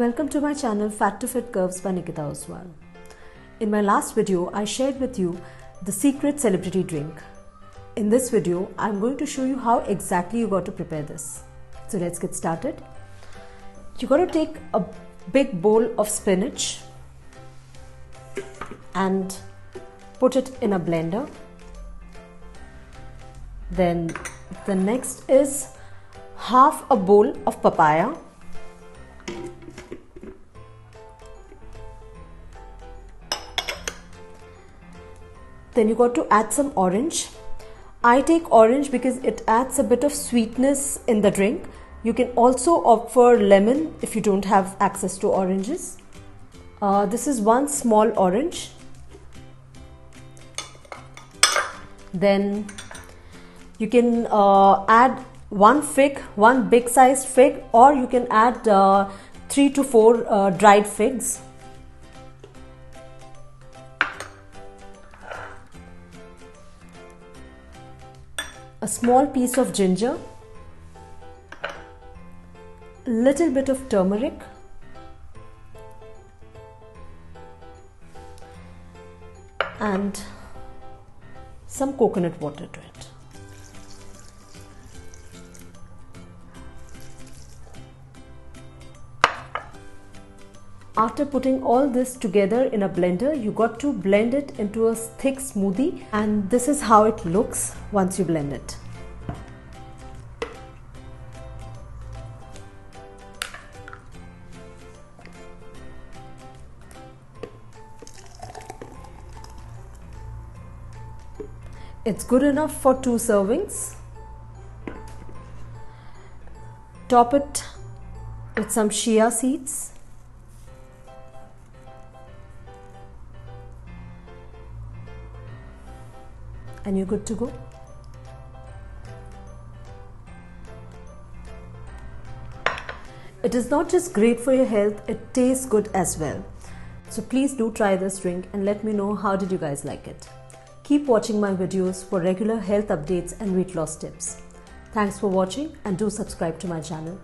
welcome to my channel Fat to Fit Curves by Nikita Oswal. In my last video, I shared with you the secret celebrity drink. In this video, I'm going to show you how exactly you got to prepare this. So let's get started. You got to take a big bowl of spinach and put it in a blender. Then the next is half a bowl of papaya. Then you got to add some orange. I take orange because it adds a bit of sweetness in the drink. You can also opt for lemon if you don't have access to oranges. This is one small orange. Then you can add one fig, one big sized fig, or you can add 3 to 4 dried figs. A small piece of ginger, a little bit of turmeric, and some coconut water to it. After putting all this together in a blender, you got to blend it into a thick smoothie, and this is how it looks once you blend it. It's good enough for 2 servings. Top it with some chia seeds. And you're good to go. It is not just great for your health, it tastes good as well. So please do try this drink and let me know how did you guys like it. Keep watching my videos for regular health updates and weight loss tips. Thanks for watching and do subscribe to my channel.